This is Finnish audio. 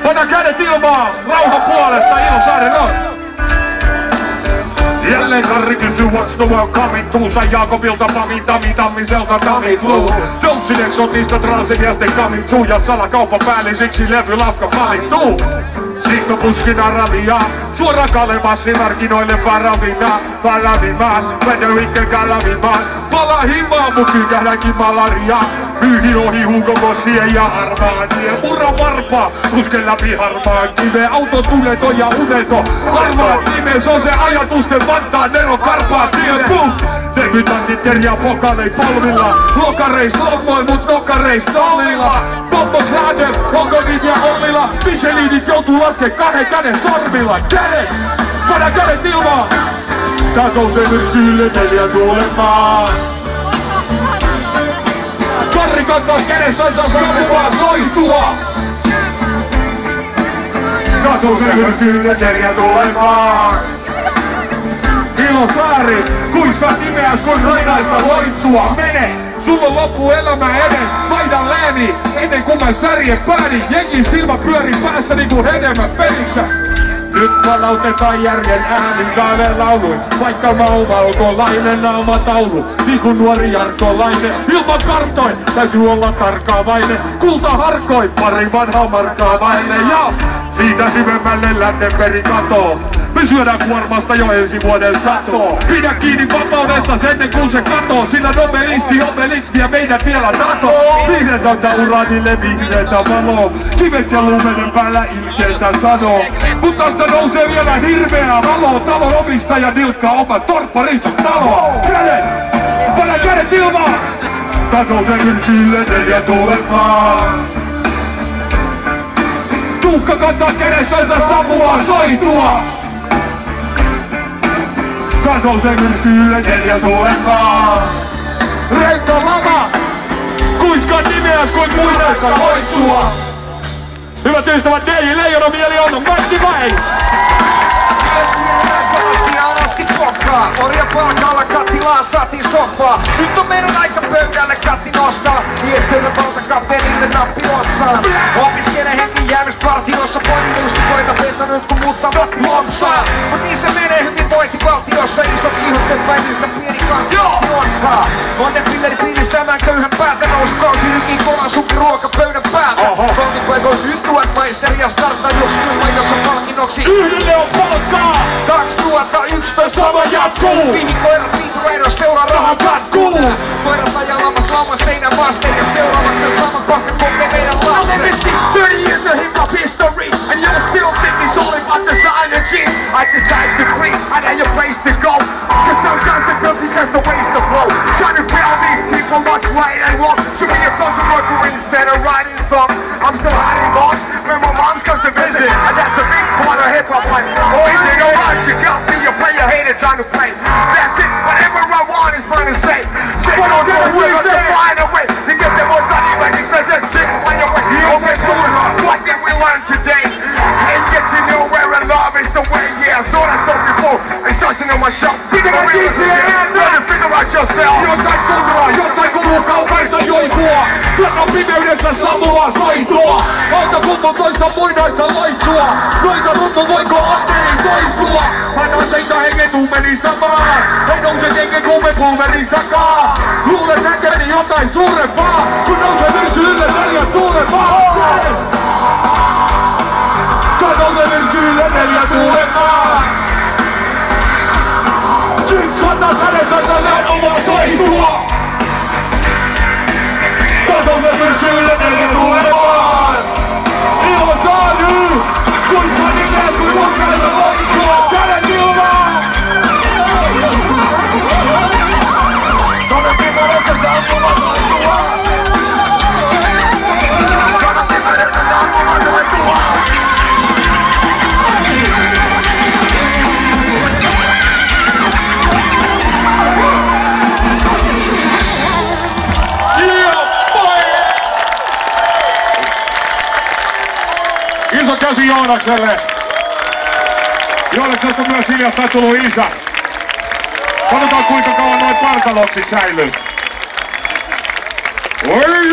Panna kädet ilmaan rauhan puolesta, Ilosaari Rock. Jälleen Karri kysyy what's the world coming to. Sai Jaakobilta Pami, Tammiselta Tami Flu. Doutsin eksotista transimiasten coming to. Ja salakauppa päällisiksi levy lafka valittuu. Sikko puskina ravia, suora Kalemassi markkinoille varavimaan, Federica Kalavimaan, vala himaa, mut tykähdänkin malaria. Pyyhi ohi Hugo Bossien ja Armaanien, murra varpaa, pusken läpi harmaan kiveen, auto tuleto ja uneto, armaan nimes on se ajatusten Vantaan Nero Karpaattien boom. Debutantit Terja Pokalei polvilla, lokareis lommoin mut nokkareis tollilla. Poppos Radev, Hogovit ja Ollila, Michelinit joutuu laskee 2 käden sormilla. Kädet! Panna kädet ilmaan! Tää nousee myrskyille 4 tuulemaan. Karri kantaa kädessänsä saapuvaa soitua. Tää nousee myrskyille 4 tuulemaan. Ilosaari, kuistat nimeäs kuin rainaista loitsua. Mene! Sulla on loppu elämä edes, vaihdan lääni ennen kuin mä särjen pääni. Jengin silmä pyöri päässä niinku hedelmä pelissä. Nyt palautetaan järjen äänin kaaveen lauluin. Vaikka mä oon valkolainen naamataulu, niinku nuori jarkolainen. Ilman kartoin, täytyy olla tarkkaavainen. Kulta harkoin, pari vanhaa markkaavainen. Ja siitä syvemmälle lännen peri katoo. Me syödään kuormasta jo ensi vuoden satoa. Pidä kiinni vapaudesta ennen kuin se katoo. Sillä nobelisti obelisti ja meidät vielä NATO. Vihreätä uranille vihreätä valoa. Kivet ja lumenen päällä ilkeitä sanoo. Mut tästä nousee vielä hirveää valoa. Talon omistaja nilkkaa oman torpparinsa taloa. Kädet! Panna kädet ilmaan! Tää nousee myrskyille 4 tuulemaan. Tuukka kantaa kädessänsä savua soitua. Tää nousee myrskyille 4 tuulemaan. Reikka lama! Kuinka nimeäs kuin muinaista loitsua. Hyvät ystävät, DJ Leijona mieli on Matti Vai! Asti pokkaa, orja palkalla kattilaan saatiin soppaa. Nyt on meidän aika pöydälle katti nostaa. Viesteillä valtakaperille nappi otsaan. Opiskele henki jäämys partiossa, poimin mustikoita vetänyt kun muuttaa Matti Lompsaa. Mut niin se menee hyvinvointivaltiossa, isot ihottet päivistä pieni kanssa juoksaa. Onnepilleri piiristämään köyhän päätä, nousi kausi hykin kolan suki ruokapöydän päältä. Kolmipaikoin yttuat maisteri ja starta jos kuva, jos on palkinnoksi. Yhdelle on palkkaa! 2011 sama jatkuu! Mihin koirat viitureina seuraa rahan katkuu? Koirat ajaa lammas lauman seinän vasten ja seuraavaksi tän saman paskan kokee meidän lasten. 30 years of hip-hop history and you still think it's all about designer jeans. I decide to creep, I know your place to go. Cause sometimes it feels it's just a waste of flow. Trying to tell these people what's right and wrong. Should be a social worker instead of writing songs. I'm still hiding boss when my mom's comes to visit. And that's a big part of hip-hop life. Oh, is it alright? You got me, you play your hater trying to play. That's it, whatever I want is fun to say. Say no to the will to find a way. To get the most out of you, expect that chick find a way. Okay, so what did we learn today? Ain't get you nowhere and love is the way. Yeah, I saw that stuff before. It's starting on my shelf. Figure out yourself. Jossain turraa, jossain kuluu kaukaisa joikua. Kerran pimeydessä savua soitua. Auta kummo toista muinaista loitsua. Noita runtu voiko Anteri toistua. Hän on seitä hengen tuumenista maan. Ei nouse hengen kuume pulveristakaan. Luulet näkeeni jotain suurempaa. Kun nouse myrskyille 4 tuulemaan. Tää nouse myrskyille 4 tuulemaan. Jinx kantaa kädessänsä näin omaa soitua. Tää nouse myrskyille 4 tuulemaan. Ilosaari! Kuinka nimeä kuin mukaista loitsua. Kädet ilmaan! Tuonne pimeydessä saapuma soitua. Tuonne pimeydessä saapuma soitua. Iso käsi Joonakselle. Joonaksesta myös hiljattain tullut isä. Katsotaan kuinka kauan noin partaloksi säilyy. Oi